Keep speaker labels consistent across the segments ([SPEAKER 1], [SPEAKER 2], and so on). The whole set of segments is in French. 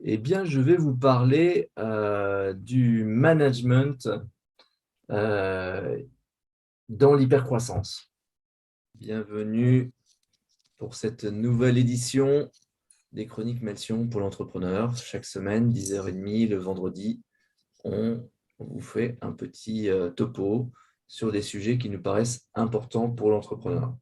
[SPEAKER 1] Eh bien, je vais vous parler du management euh, dans l'hypercroissance. Bienvenue pour cette nouvelle édition des Chroniques Melchion pour l'entrepreneur. Chaque semaine, 10h30, le vendredi, on vous fait un petit topo sur des sujets qui nous paraissent importants pour l'entrepreneur.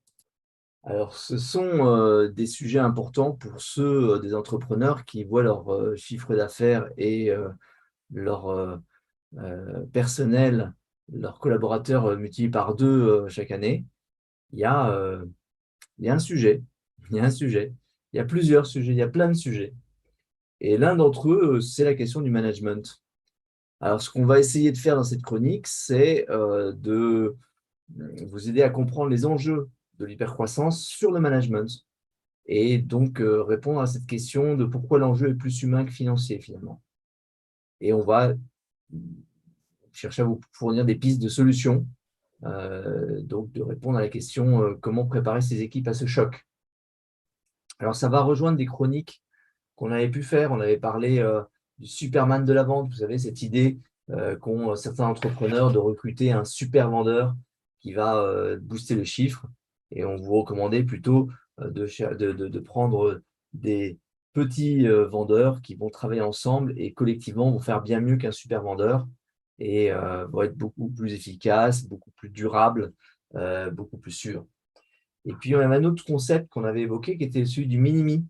[SPEAKER 1] Alors, ce sont des sujets importants pour ceux des entrepreneurs qui voient leur chiffre d'affaires et leur personnel, leurs collaborateurs multiplient par deux chaque année. Il y a, euh, il y a un sujet, il y a un sujet, il y a plusieurs sujets, il y a plein de sujets. Et l'un d'entre eux, c'est la question du management. Alors, ce qu'on va essayer de faire dans cette chronique, c'est de vous aider à comprendre les enjeux de l'hypercroissance sur le management et donc répondre à cette question de pourquoi l'enjeu est plus humain que financier finalement. Et on va chercher à vous fournir des pistes de solutions, donc de répondre à la question comment préparer ses équipes à ce choc. Alors ça va rejoindre des chroniques qu'on avait pu faire. On avait parlé du Superman de la vente, vous savez, cette idée qu'ont certains entrepreneurs de recruter un super vendeur qui va booster le chiffre. Et on vous recommandait plutôt de prendre des petits vendeurs qui vont travailler ensemble et collectivement vont faire bien mieux qu'un super vendeur et vont être beaucoup plus efficaces, beaucoup plus durables, beaucoup plus sûrs. Et puis, on avait un autre concept qu'on avait évoqué qui était celui du mini-me,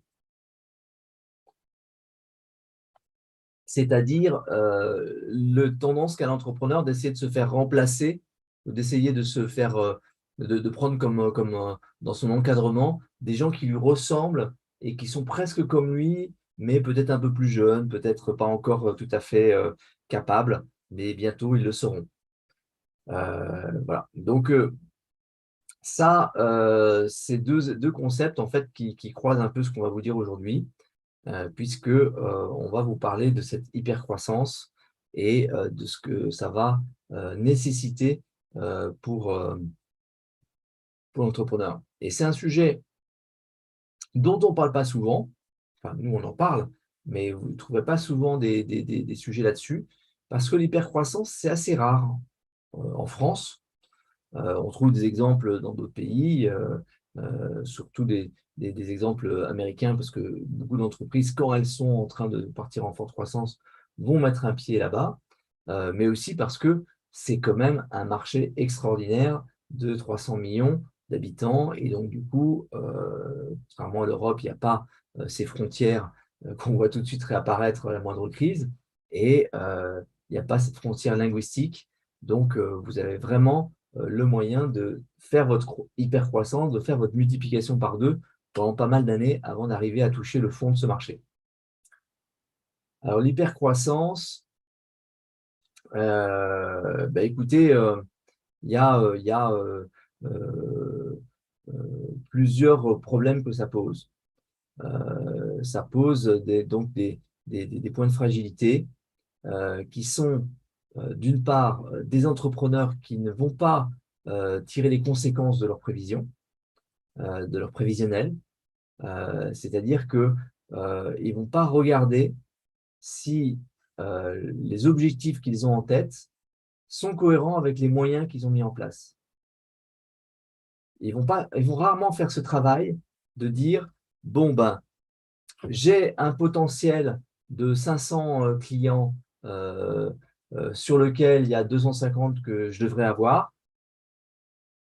[SPEAKER 1] c'est-à-dire le tendance qu'a l'entrepreneur d'essayer de se faire remplacer ou d'essayer de se faire de prendre comme dans son encadrement des gens qui lui ressemblent et qui sont presque comme lui, mais peut-être un peu plus jeunes, peut-être pas encore tout à fait capables, mais bientôt ils le seront. Voilà. Donc ça, c'est deux concepts en fait qui croisent un peu ce qu'on va vous dire aujourd'hui, puisque on va vous parler de cette hypercroissance et de ce que ça va nécessiter pour l'entrepreneur. Et c'est un sujet dont on ne parle pas souvent. Enfin, nous, on en parle, mais vous ne trouverez pas souvent des sujets là-dessus, parce que l'hypercroissance, c'est assez rare en France. On trouve des exemples dans d'autres pays, surtout des exemples américains, parce que beaucoup d'entreprises, quand elles sont en train de partir en forte croissance, vont mettre un pied là-bas, mais aussi parce que c'est quand même un marché extraordinaire de 300 millions d'habitants. Et donc, du coup, contrairement à l'Europe, il n'y a pas ces frontières qu'on voit tout de suite réapparaître à la moindre crise. Et il n'y a pas cette frontière linguistique. Donc, vous avez vraiment le moyen de faire votre hypercroissance, de faire votre multiplication par deux pendant pas mal d'années avant d'arriver à toucher le fond de ce marché. Alors, l'hypercroissance, écoutez, il y a plusieurs problèmes que ça pose. Ça pose donc des points de fragilité qui sont d'une part des entrepreneurs qui ne vont pas tirer les conséquences de leurs prévisions, de leur prévisionnel, c'est-à-dire qu'ils ne vont pas regarder si les objectifs qu'ils ont en tête sont cohérents avec les moyens qu'ils ont mis en place. Ils vont rarement faire ce travail de dire, bon, ben, j'ai un potentiel de 500 clients sur lequel il y a 250 que je devrais avoir,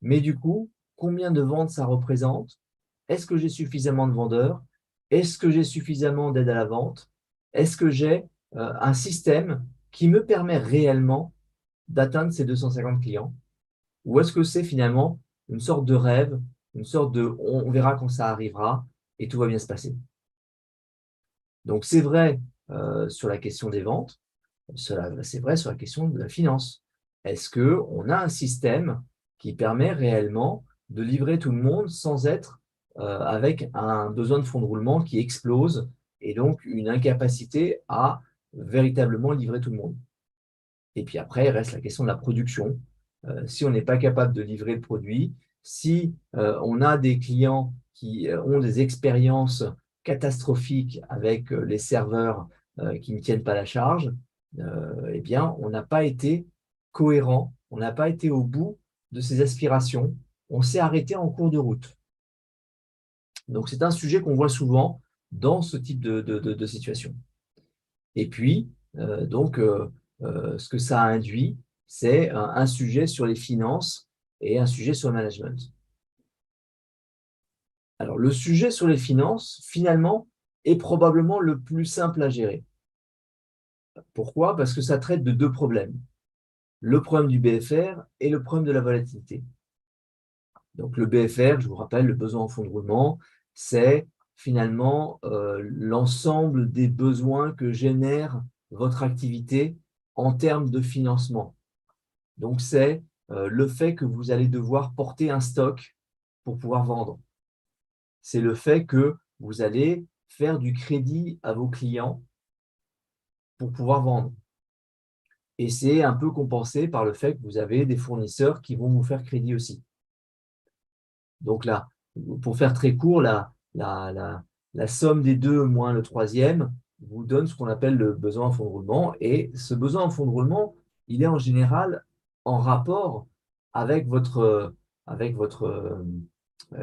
[SPEAKER 1] mais du coup, combien de ventes ça représente? Est-ce que j'ai suffisamment de vendeurs? Est-ce que j'ai suffisamment d'aide à la vente? Est-ce que j'ai un système qui me permet réellement d'atteindre ces 250 clients? Ou est-ce que c'est finalement une sorte de rêve, une sorte de on verra quand ça arrivera et tout va bien se passer? Donc c'est vrai sur la question des ventes, c'est vrai sur la question de la finance. Est-ce qu'on a un système qui permet réellement de livrer tout le monde sans être avec un besoin de fonds de roulement qui explose et donc une incapacité à véritablement livrer tout le monde? Et puis après, il reste la question de la production. Si on n'est pas capable de livrer le produit, si on a des clients qui ont des expériences catastrophiques avec les serveurs qui ne tiennent pas la charge, eh bien, on n'a pas été cohérent, on n'a pas été au bout de ses aspirations, on s'est arrêté en cours de route. Donc, c'est un sujet qu'on voit souvent dans ce type de situation. Et puis, ce que ça induit, c'est un sujet sur les finances et un sujet sur le management. Alors, le sujet sur les finances, finalement, est probablement le plus simple à gérer. Pourquoi? Parce que ça traite de deux problèmes. Le problème du BFR et le problème de la volatilité. Donc, le BFR, je vous rappelle, le besoin en fonds de roulement, c'est finalement l'ensemble des besoins que génère votre activité en termes de financement. Donc, c'est le fait que vous allez devoir porter un stock pour pouvoir vendre. C'est le fait que vous allez faire du crédit à vos clients pour pouvoir vendre. Et c'est un peu compensé par le fait que vous avez des fournisseurs qui vont vous faire crédit aussi. Donc là, pour faire très court, la somme des deux moins le troisième vous donne ce qu'on appelle le besoin en fonds de roulement. Et ce besoin en fonds de roulement, il est en général en rapport avec votre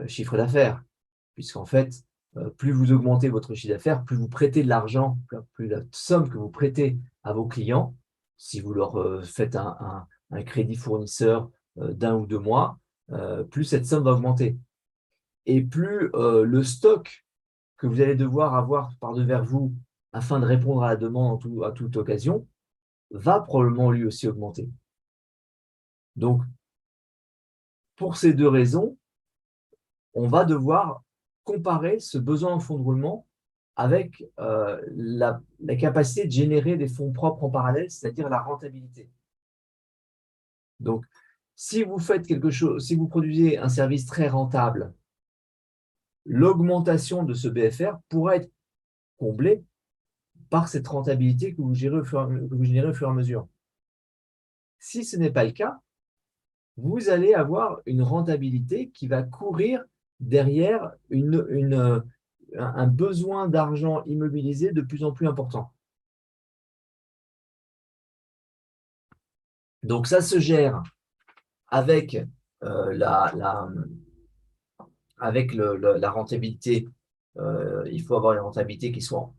[SPEAKER 1] chiffre d'affaires. Puisqu'en fait, plus vous augmentez votre chiffre d'affaires, plus vous prêtez de l'argent, plus la somme que vous prêtez à vos clients, si vous leur faites un crédit fournisseur d'1 ou 2 mois, plus cette somme va augmenter. Et plus le stock que vous allez devoir avoir par-devers vous afin de répondre à la demande à toute occasion va probablement lui aussi augmenter. Donc, pour ces deux raisons, on va devoir comparer ce besoin en fonds de roulement avec la capacité de générer des fonds propres en parallèle, c'est-à-dire la rentabilité. Donc, si vous faites quelque chose, si vous produisez un service très rentable, l'augmentation de ce BFR pourra être comblée par cette rentabilité que vous générez au fur et à mesure. Si ce n'est pas le cas, vous allez avoir une rentabilité qui va courir derrière un besoin d'argent immobilisé de plus en plus important. Donc, ça se gère avec la rentabilité. Il faut avoir une rentabilité qui soit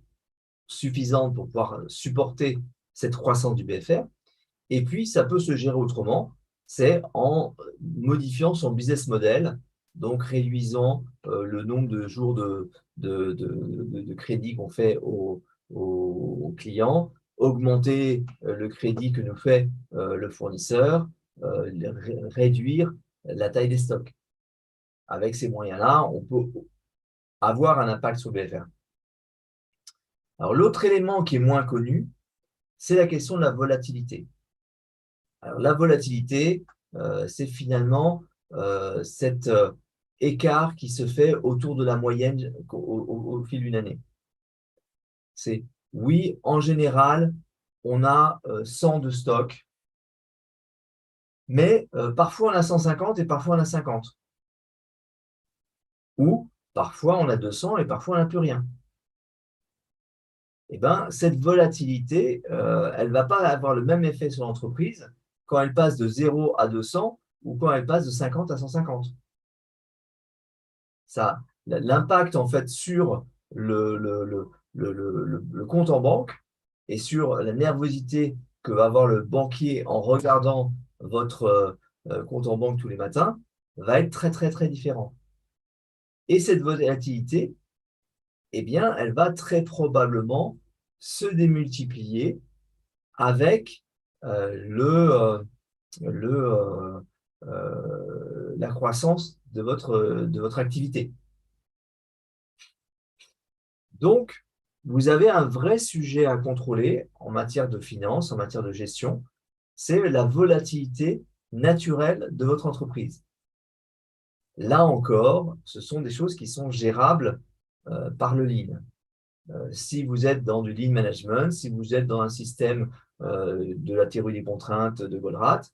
[SPEAKER 1] suffisante pour pouvoir supporter cette croissance du BFR. Et puis, ça peut se gérer autrement, c'est en modifiant son business model, donc réduisant le nombre de jours de crédit qu'on fait aux clients, augmenter le crédit que nous fait le fournisseur, réduire la taille des stocks. Avec ces moyens-là, on peut avoir un impact sur le BFR. Alors, l'autre élément qui est moins connu, c'est la question de la volatilité. Alors, la volatilité, c'est finalement cet écart qui se fait autour de la moyenne au fil d'une année. C'est, oui, en général, on a 100 de stock, mais parfois on a 150 et parfois on a 50. Ou parfois on a 200 et parfois on n'a plus rien. Eh ben, cette volatilité, elle ne va pas avoir le même effet sur l'entreprise quand elle passe de 0 à 200 ou quand elle passe de 50 à 150. L'impact en fait sur le compte en banque et sur la nervosité que va avoir le banquier en regardant votre compte en banque tous les matins va être très, très, très différent. Et cette volatilité, eh bien, elle va très probablement se démultiplier avec la croissance de votre activité. Donc, vous avez un vrai sujet à contrôler en matière de finance, en matière de gestion, c'est la volatilité naturelle de votre entreprise. Là encore, ce sont des choses qui sont gérables par le lean. Si vous êtes dans du lean management, si vous êtes dans un système de la théorie des contraintes de Goldratt,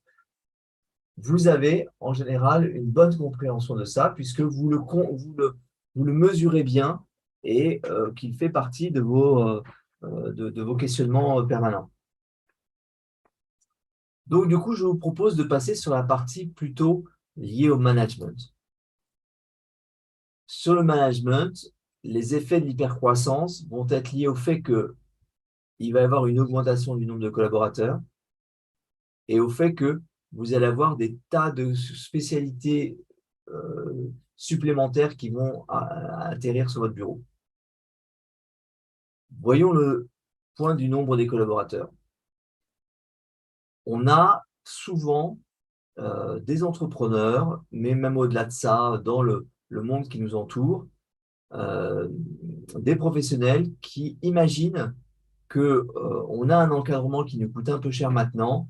[SPEAKER 1] vous avez en général une bonne compréhension de ça puisque vous le mesurez bien et qu'il fait partie de de vos questionnements permanents. Donc, du coup, je vous propose de passer sur la partie plutôt liée au management. Sur le management, les effets de l'hypercroissance vont être liés au fait qu'il va y avoir une augmentation du nombre de collaborateurs et au fait que vous allez avoir des tas de spécialités supplémentaires qui vont atterrir sur votre bureau. Voyons le point du nombre des collaborateurs. On a souvent des entrepreneurs, mais même au-delà de ça, dans le monde qui nous entoure, des professionnels qui imaginent qu'on a un encadrement qui nous coûte un peu cher maintenant,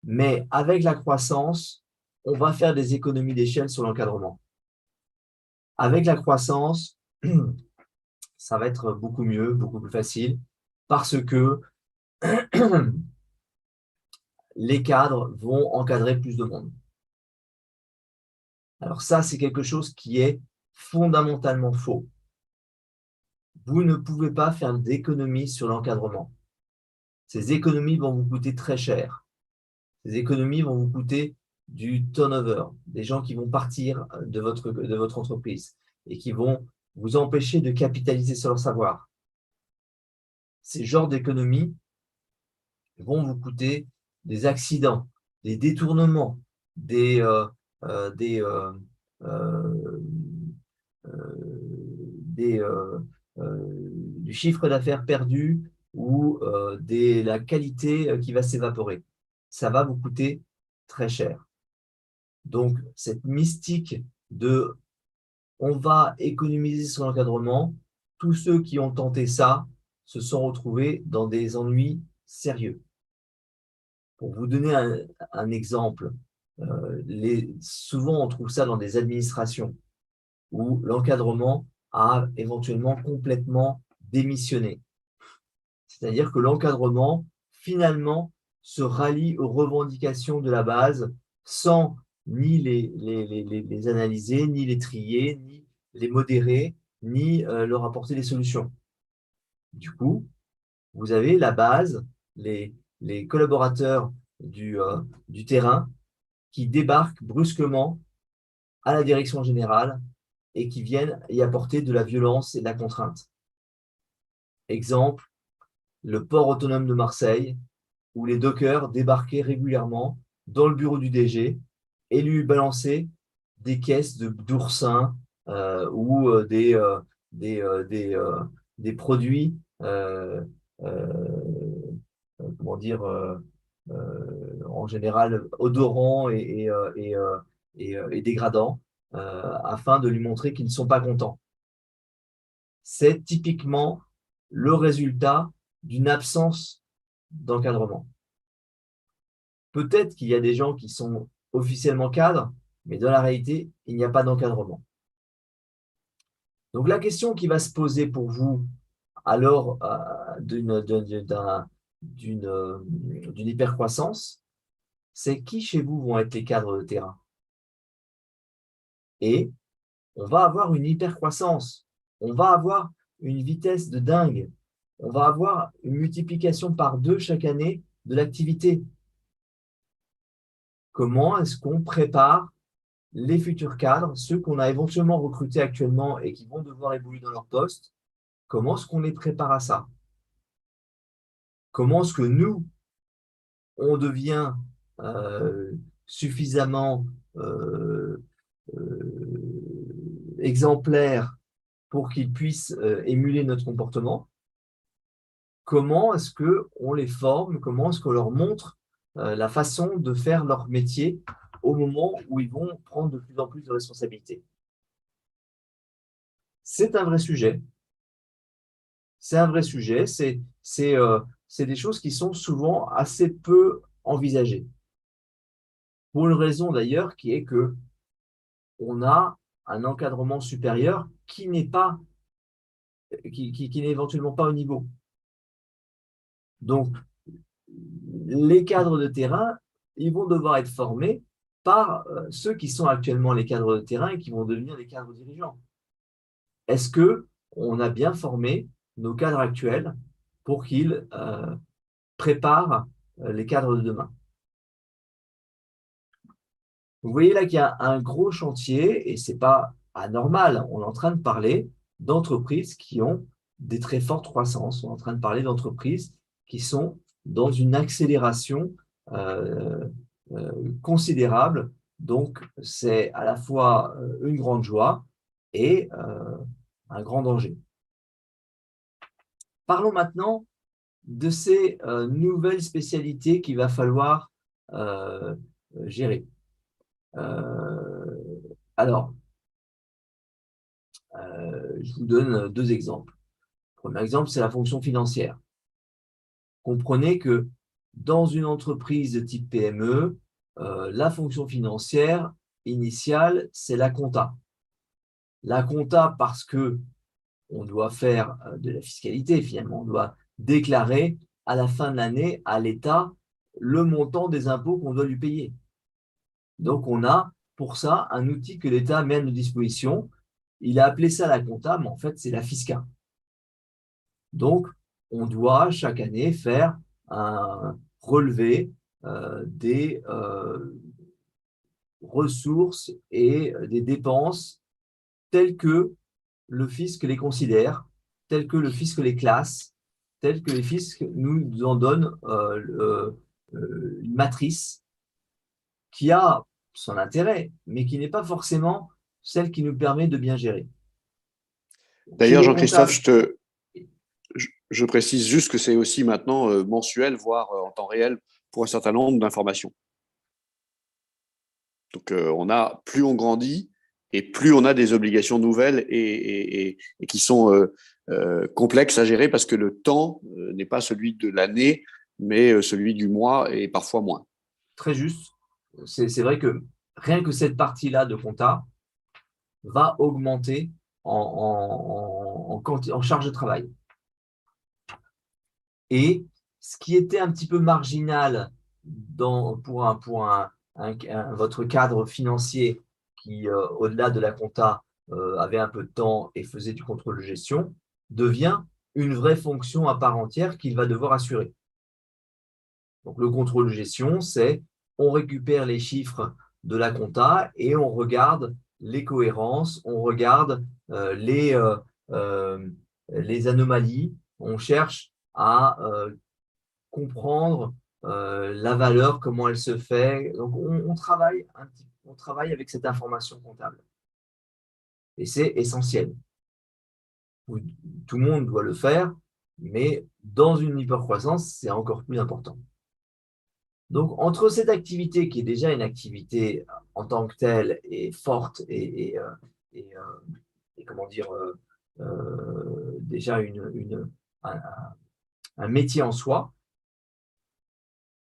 [SPEAKER 1] mais avec la croissance, on va faire des économies d'échelle sur l'encadrement. Avec la croissance, ça va être beaucoup mieux, beaucoup plus facile, parce que les cadres vont encadrer plus de monde. Alors ça, c'est quelque chose qui est fondamentalement faux. Vous ne pouvez pas faire d'économies sur l'encadrement. Ces économies vont vous coûter très cher. Ces économies vont vous coûter du turnover, des gens qui vont partir de votre entreprise et qui vont vous empêcher de capitaliser sur leur savoir. Ces genres d'économies vont vous coûter des accidents, des détournements, du chiffre d'affaires perdu ou de la qualité qui va s'évaporer. Ça va vous coûter très cher. Donc, cette mystique de on va économiser sur l'encadrement, tous ceux qui ont tenté ça se sont retrouvés dans des ennuis sérieux. Pour vous donner un exemple, souvent on trouve ça dans des administrations où l'encadrement a éventuellement complètement démissionné. C'est-à-dire que l'encadrement, finalement, se rallie aux revendications de la base sans ni les analyser, ni les trier, ni les modérer, ni leur apporter des solutions. Du coup, vous avez la base, les collaborateurs du terrain qui débarquent brusquement à la direction générale et qui viennent y apporter de la violence et de la contrainte. Exemple, le port autonome de Marseille, où les dockers débarquaient régulièrement dans le bureau du DG et lui balançaient des caisses d'oursins ou des produits comment dire en général odorants et dégradants afin de lui montrer qu'ils ne sont pas contents. C'est typiquement le résultat d'une absence d'encadrement. Peut-être qu'il y a des gens qui sont officiellement cadres, mais dans la réalité, il n'y a pas d'encadrement. Donc la question qui va se poser pour vous alors d'une hypercroissance, c'est qui chez vous vont être les cadres de terrain? Et on va avoir une hypercroissance, on va avoir une vitesse de dingue, on va avoir une multiplication par 2 chaque année de l'activité. Comment est-ce qu'on prépare les futurs cadres, ceux qu'on a éventuellement recrutés actuellement et qui vont devoir évoluer dans leur poste, comment est-ce qu'on les prépare à ça? Comment est-ce que nous, on devient suffisamment exemplaires pour qu'ils puissent émuler notre comportement? Comment est-ce qu'on les forme? Comment est-ce qu'on leur montre la façon de faire leur métier au moment où ils vont prendre de plus en plus de responsabilités? C'est un vrai sujet. C'est un vrai sujet. C'est des choses qui sont souvent assez peu envisagées. Pour une raison d'ailleurs qui est que on a un encadrement supérieur qui n'est éventuellement pas au niveau. Donc, les cadres de terrain, ils vont devoir être formés par ceux qui sont actuellement les cadres de terrain et qui vont devenir les cadres dirigeants. Est-ce qu'on a bien formé nos cadres actuels pour qu'ils préparent les cadres de demain. Vous voyez là qu'il y a un gros chantier et ce n'est pas anormal. On est en train de parler d'entreprises qui ont des très fortes croissances. On est en train de parler d'entreprises qui sont dans une accélération considérable. Donc, c'est à la fois une grande joie et un grand danger. Parlons maintenant de ces nouvelles spécialités qu'il va falloir gérer. Alors, je vous donne deux exemples. Le premier exemple, c'est la fonction financière. Comprenez que dans une entreprise de type PME, la fonction financière initiale, c'est la compta. La compta parce que on doit faire de la fiscalité finalement, on doit déclarer à la fin de l'année à l'État le montant des impôts qu'on doit lui payer. Donc on a pour ça un outil que l'État met à nos dispositions. Il a appelé ça la compta, mais en fait c'est la fisca. Donc on doit chaque année faire un relevé des ressources et des dépenses telles que le fisc les considère, telles que le fisc les classe, telles que les fiscs nous en donnent une matrice qui a son intérêt, mais qui n'est pas forcément celle qui nous permet de bien gérer.
[SPEAKER 2] D'ailleurs, Jean-Christophe, je précise juste que c'est aussi maintenant mensuel, voire en temps réel, pour un certain nombre d'informations. Donc, plus on grandit et plus on a des obligations nouvelles et qui sont complexes à gérer parce que le temps n'est pas celui de l'année, mais celui du mois et parfois moins.
[SPEAKER 1] Très juste. C'est vrai que rien que cette partie-là de compta va augmenter en charge de travail. Et ce qui était un petit peu marginal pour votre cadre financier qui, au-delà de la compta, avait un peu de temps et faisait du contrôle de gestion, devient une vraie fonction à part entière qu'il va devoir assurer. Donc, le contrôle de gestion, c'est on récupère les chiffres de la compta et on regarde les cohérences, on regarde les anomalies, on cherche à comprendre la valeur, comment elle se fait. Donc, on travaille avec cette information comptable. Et c'est essentiel. Tout le monde doit le faire, mais dans une hypercroissance, c'est encore plus important. Donc, entre cette activité qui est déjà une activité en tant que telle et forte et comment dire, déjà un métier en soi,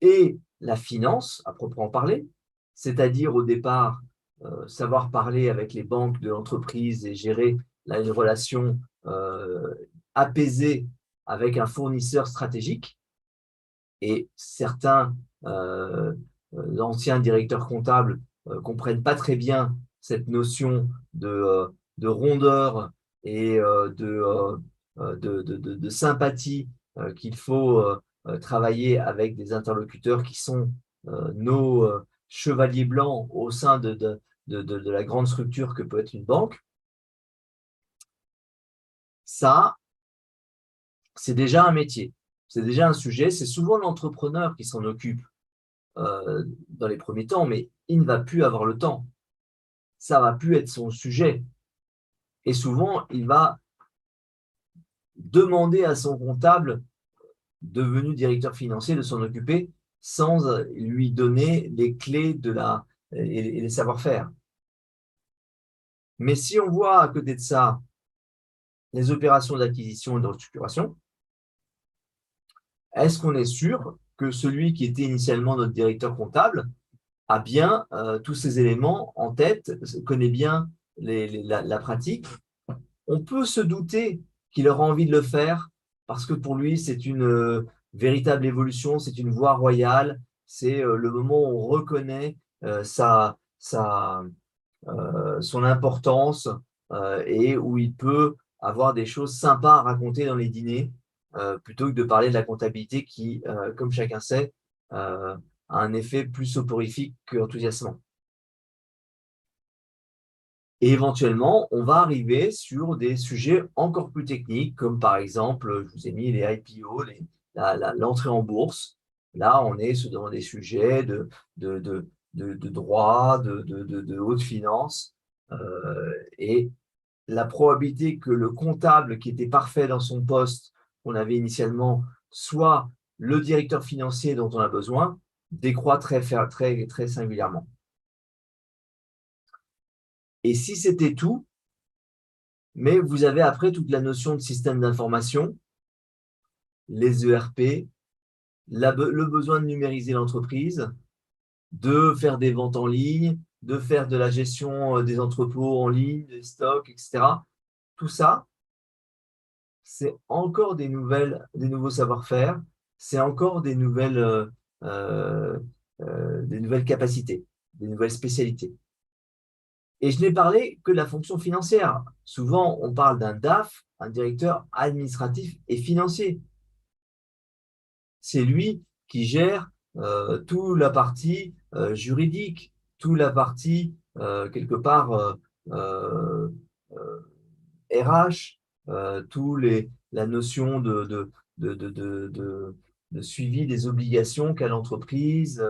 [SPEAKER 1] et la finance, à proprement parler, c'est-à-dire au départ, savoir parler avec les banques de l'entreprise et gérer une relation apaisée avec un fournisseur stratégique. Et certains anciens directeurs comptables comprennent pas très bien cette notion de rondeur et de sympathie qu'il faut travailler avec des interlocuteurs qui sont nos chevaliers blancs au sein de la grande structure que peut être une banque. Ça, c'est déjà un métier, c'est déjà un sujet, c'est souvent l'entrepreneur qui s'en occupe dans les premiers temps, mais il ne va plus avoir le temps. Ça ne va plus être son sujet. Et souvent, il va demander à son comptable devenu directeur financier de s'en occuper sans lui donner les clés et les savoir-faire. Mais si on voit à côté de ça les opérations d'acquisition et de restructuration, est-ce qu'on est sûr que celui qui était initialement notre directeur comptable a bien tous ces éléments en tête, connaît bien la pratique? On peut se douter qu'il aura envie de le faire parce que pour lui, c'est une véritable évolution, c'est une voie royale, c'est le moment où on reconnaît son importance et où il peut avoir des choses sympas à raconter dans les dîners plutôt que de parler de la comptabilité qui, comme chacun sait, a un effet plus soporifique qu'enthousiasmant. Et éventuellement, on va arriver sur des sujets encore plus techniques, comme par exemple, je vous ai mis les IPO, l'entrée en bourse. Là, on est dans des sujets de droit, de haute finance. Et la probabilité que le comptable qui était parfait dans son poste qu'on avait initialement soit le directeur financier dont on a besoin décroît très singulièrement. Et si c'était tout, mais vous avez après toute la notion de système d'information, les ERP, le besoin de numériser l'entreprise, de faire des ventes en ligne, de faire de la gestion des entrepôts en ligne, des stocks, etc. Tout ça, c'est encore des nouveaux savoir-faire, c'est encore des nouvelles capacités, des nouvelles spécialités. Et je n'ai parlé que de la fonction financière. Souvent, on parle d'un DAF, un directeur administratif et financier. C'est lui qui gère toute la partie juridique, toute la partie, quelque part, RH, la notion de suivi des obligations qu'a l'entreprise,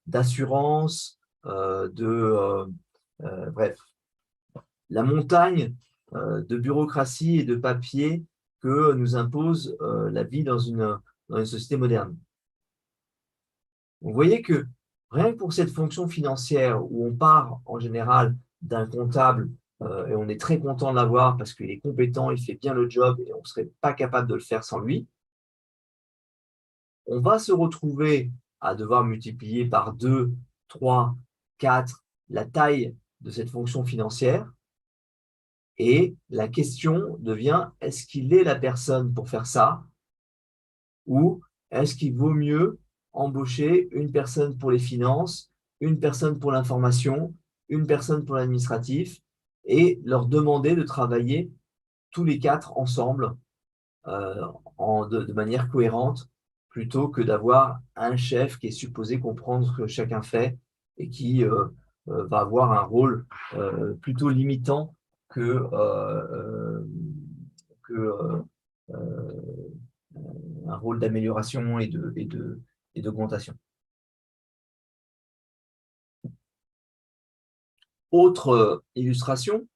[SPEAKER 1] d'assurance, bref, la montagne de bureaucratie et de papier que nous impose la vie dans une société moderne. Vous voyez que rien que pour cette fonction financière où on part en général d'un comptable et on est très content de l'avoir parce qu'il est compétent, il fait bien le job et on ne serait pas capable de le faire sans lui, on va se retrouver à devoir multiplier par 2, 3, 4 la taille de cette fonction financière. Et la question devient, est-ce qu'il est la personne pour faire ça ou est-ce qu'il vaut mieux embaucher une personne pour les finances, une personne pour l'information, une personne pour l'administratif et leur demander de travailler tous les 4 ensemble de manière cohérente plutôt que d'avoir un chef qui est supposé comprendre ce que chacun fait et qui va avoir un rôle plutôt limitant que un rôle d'amélioration et d'augmentation. Autre illustration,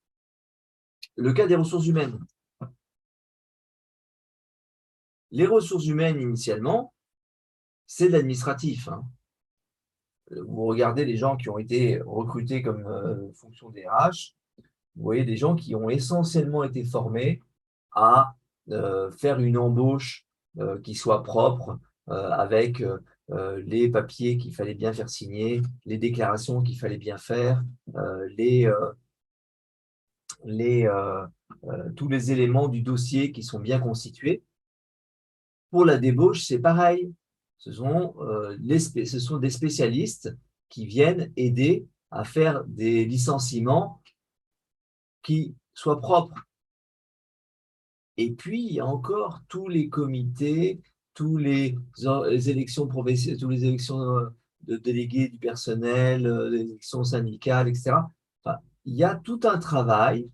[SPEAKER 1] le cas des ressources humaines. Les ressources humaines, initialement, c'est de l'administratif. Vous regardez les gens qui ont été recrutés comme fonction DRH, vous voyez des gens qui ont essentiellement été formés à faire une embauche qui soit propre, avec les papiers qu'il fallait bien faire signer, les déclarations qu'il fallait bien faire, tous les éléments du dossier qui sont bien constitués. Pour la débauche, c'est pareil. Ce sont des spécialistes qui viennent aider à faire des licenciements qui soient propres. Et puis, il y a encore tous les comités, toutes les élections professionnelles, toutes les élections de délégués du personnel, les élections syndicales, etc. Enfin, il y a tout un travail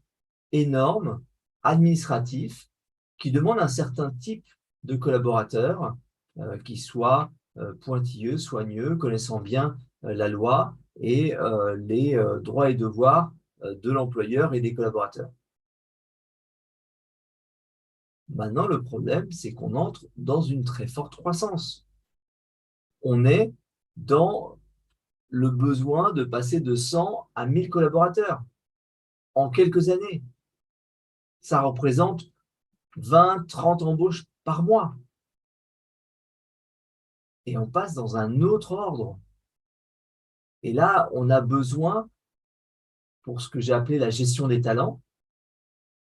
[SPEAKER 1] énorme, administratif, qui demande un certain type de collaborateurs qui soient pointilleux, soigneux, connaissant bien la loi et les droits et devoirs de l'employeur et des collaborateurs. Maintenant, le problème, c'est qu'on entre dans une très forte croissance. On est dans le besoin de passer de 100 à 1000 collaborateurs en quelques années. Ça représente 20, 30 embauches par mois. Et on passe dans un autre ordre. Et là, on a besoin, pour ce que j'ai appelé la gestion des talents,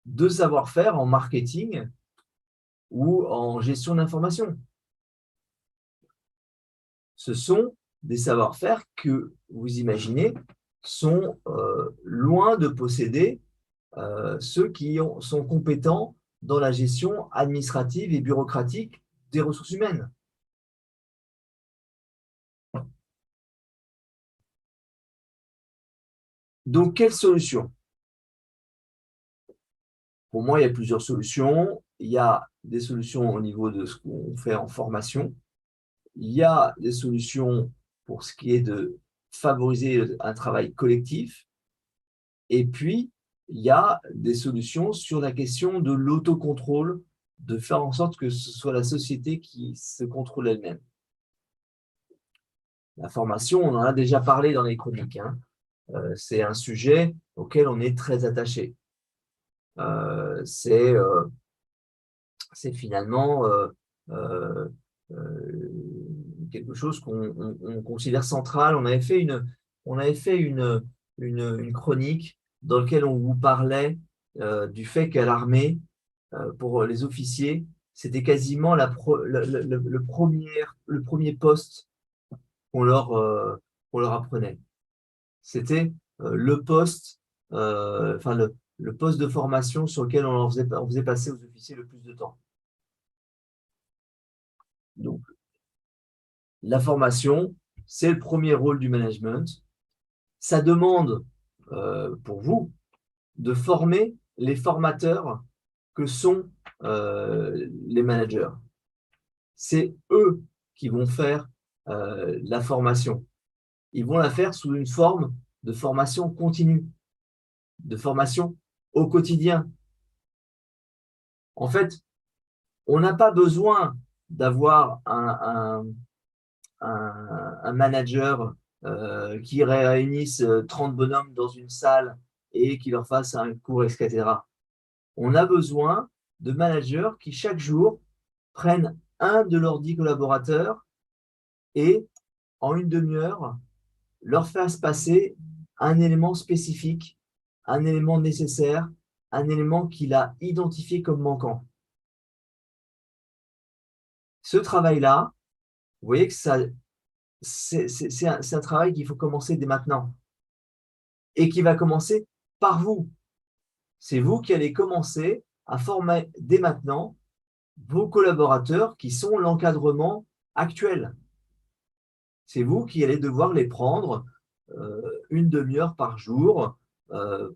[SPEAKER 1] de savoir-faire en marketing ou en gestion d'information. Ce sont des savoir-faire que, vous imaginez, sont loin de posséder ceux qui sont compétents dans la gestion administrative et bureaucratique des ressources humaines. Donc, quelle solution? Pour moi, il y a plusieurs solutions. Il y a des solutions au niveau de ce qu'on fait en formation. Il y a des solutions pour ce qui est de favoriser un travail collectif. Et puis, il y a des solutions sur la question de l'autocontrôle, de faire en sorte que ce soit la société qui se contrôle elle-même. La formation, on en a déjà parlé dans les chroniques, hein. C'est un sujet auquel on est très attaché. C'est finalement quelque chose qu'on considère central. On avait fait une chronique dans laquelle on vous parlait du fait qu'à l'armée, pour les officiers, c'était quasiment le premier poste qu'on leur apprenait. C'était le poste, enfin le poste de formation sur lequel on faisait passer aux officiers le plus de temps. Donc, la formation, c'est le premier rôle du management. Ça demande pour vous de former les formateurs que sont les managers. C'est eux qui vont faire la formation. Ils vont la faire sous une forme de formation continue, de formation au quotidien. En fait, on n'a pas besoin d'avoir un manager qui réunisse 30 bonhommes dans une salle et qui leur fasse un cours, etc. On a besoin de managers qui, chaque jour, prennent un de leurs 10 collaborateurs et, en une demi-heure, leur fassent passer un élément spécifique, un élément nécessaire, un élément qu'il a identifié comme manquant. Ce travail-là, vous voyez que c'est un travail qu'il faut commencer dès maintenant et qui va commencer par vous. C'est vous qui allez commencer à former dès maintenant vos collaborateurs qui sont l'encadrement actuel. C'est vous qui allez devoir les prendre une demi-heure par jour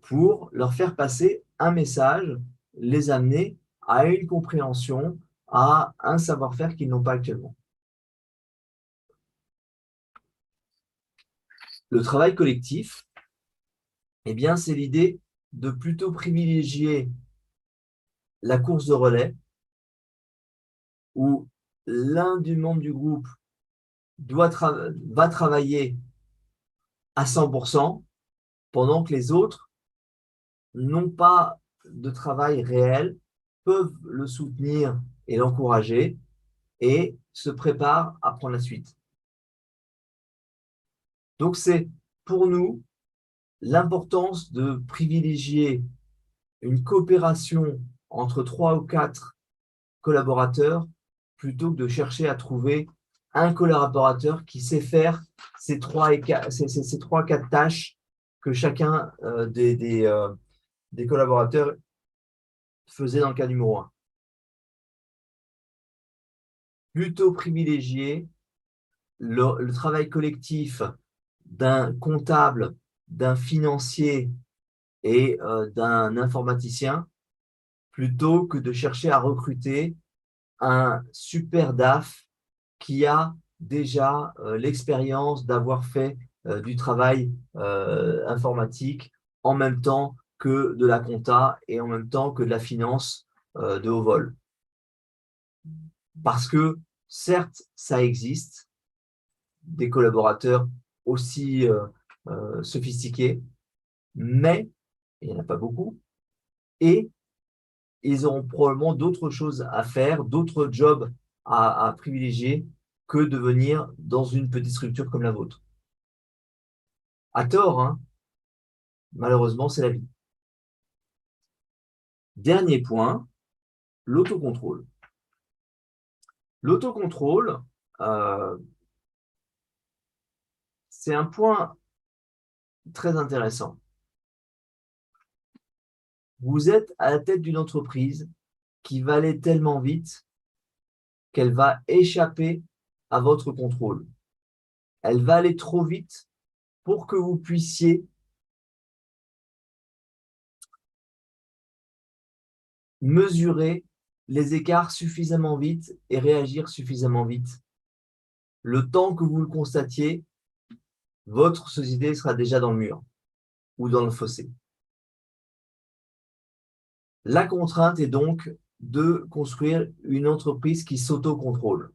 [SPEAKER 1] pour leur faire passer un message, les amener à une compréhension, à un savoir-faire qu'ils n'ont pas actuellement. Le travail collectif, eh bien, c'est l'idée de plutôt privilégier la course de relais où l'un des membres du groupe va travailler à 100% pendant que les autres n'ont pas de travail réel, peuvent le soutenir et l'encourager et se préparent à prendre la suite. Donc, c'est pour nous l'importance de privilégier une coopération entre 3 ou 4 collaborateurs plutôt que de chercher à trouver un collaborateur qui sait faire ces 3-4 tâches que chacun des collaborateurs faisait dans le cas numéro 1. Plutôt privilégier le travail collectif d'un comptable, d'un financier et d'un informaticien, plutôt que de chercher à recruter un super DAF qui a déjà l'expérience d'avoir fait du travail informatique en même temps que de la compta et en même temps que de la finance de haut vol. Parce que certes, ça existe, des collaborateurs aussi sophistiqués, mais il n'y en a pas beaucoup, et ils auront probablement d'autres choses à faire, d'autres jobs à privilégier que de venir dans une petite structure comme la vôtre. À tort, hein, malheureusement, c'est la vie. Dernier point, l'autocontrôle. L'autocontrôle, c'est un point très intéressant. Vous êtes à la tête d'une entreprise qui va aller tellement vite qu'elle va échapper à votre contrôle. Elle va aller trop vite pour que vous puissiez mesurer les écarts suffisamment vite et réagir suffisamment vite. Le temps que vous le constatiez, votre société sera déjà dans le mur ou dans le fossé. La contrainte est donc de construire une entreprise qui s'autocontrôle.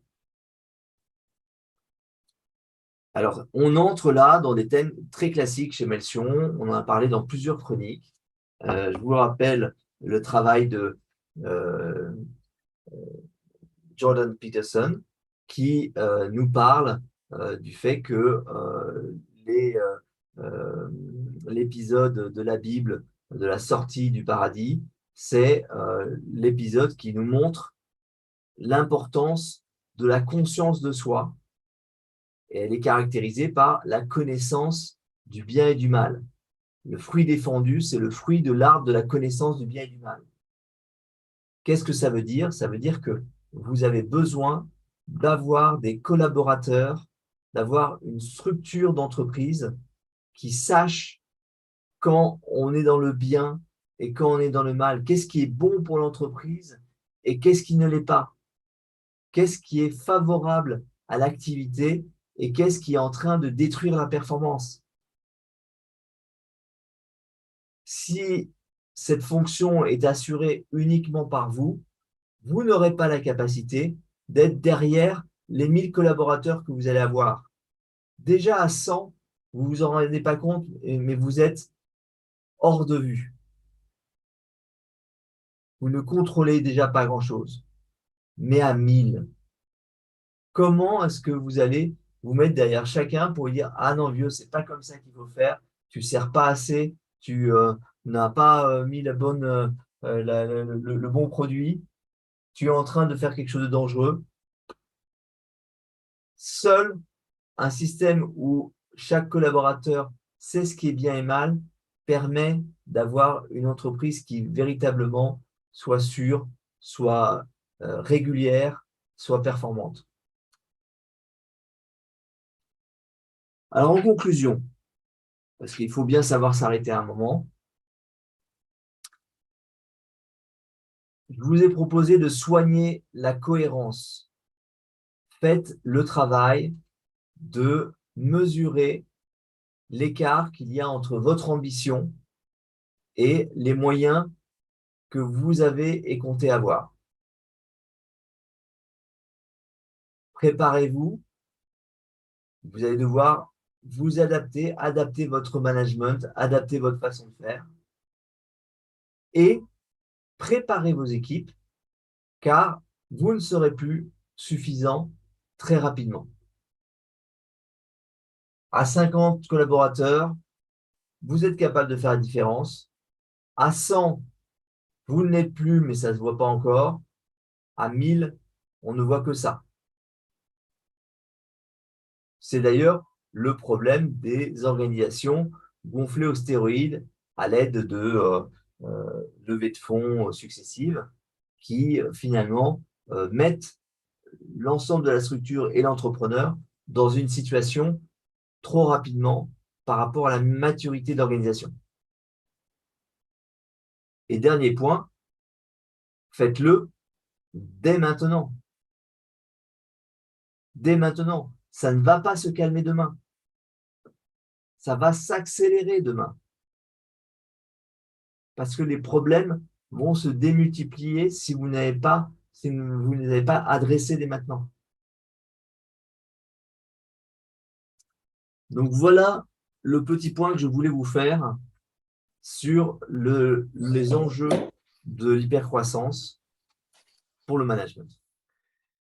[SPEAKER 1] Alors, on entre là dans des thèmes très classiques chez Melsion. On en a parlé dans plusieurs chroniques. Je vous rappelle le travail de Jordan Peterson qui nous parle du fait que l'épisode de la Bible de la sortie du paradis, c'est l'épisode qui nous montre l'importance de la conscience de soi. Et elle est caractérisée par la connaissance du bien et du mal. Le fruit défendu, c'est le fruit de l'arbre de la connaissance du bien et du mal. Qu'est-ce que ça veut dire? Ça veut dire que vous avez besoin d'avoir des collaborateurs, d'avoir une structure d'entreprise qui sache quand on est dans le bien et quand on est dans le mal. Qu'est-ce qui est bon pour l'entreprise et qu'est-ce qui ne l'est pas? Qu'est-ce qui est favorable à l'activité et qu'est-ce qui est en train de détruire la performance? Si cette fonction est assurée uniquement par vous, vous n'aurez pas la capacité d'être derrière les 1000 collaborateurs que vous allez avoir. Déjà à 100, vous ne vous en rendez pas compte, mais vous êtes hors de vue. Vous ne contrôlez déjà pas grand-chose. Mais à 1000, comment est-ce que vous allez vous mettre derrière chacun pour dire « Ah non, vieux, c'est pas comme ça qu'il faut faire, tu ne sers pas assez, tu n'as pas mis le bon produit, tu es en train de faire quelque chose de dangereux. » Seul un système où chaque collaborateur sait ce qui est bien et mal permet d'avoir une entreprise qui véritablement soit sûre, soit régulière, soit performante. Alors en conclusion, parce qu'il faut bien savoir s'arrêter à un moment, je vous ai proposé de soigner la cohérence. Faites le travail de mesurer l'écart qu'il y a entre votre ambition et les moyens que vous avez et comptez avoir. Préparez-vous, vous allez devoir vous adapter, adapter votre management, adapter votre façon de faire et préparez vos équipes car vous ne serez plus suffisant très rapidement. À 50 collaborateurs, vous êtes capable de faire la différence. À 100, vous ne l'êtes plus, mais ça ne se voit pas encore. À 1000, on ne voit que ça. C'est d'ailleurs le problème des organisations gonflées aux stéroïdes à l'aide de levées de fonds successives qui finalement mettent l'ensemble de la structure et l'entrepreneur dans une situation trop rapidement par rapport à la maturité de l'organisation. Et dernier point, faites-le dès maintenant. Dès maintenant. Ça ne va pas se calmer demain. Ça va s'accélérer demain. Parce que les problèmes vont se démultiplier si vous ne les avez pas adressés dès maintenant. Donc voilà le petit point que je voulais vous faire sur les enjeux de l'hypercroissance pour le management.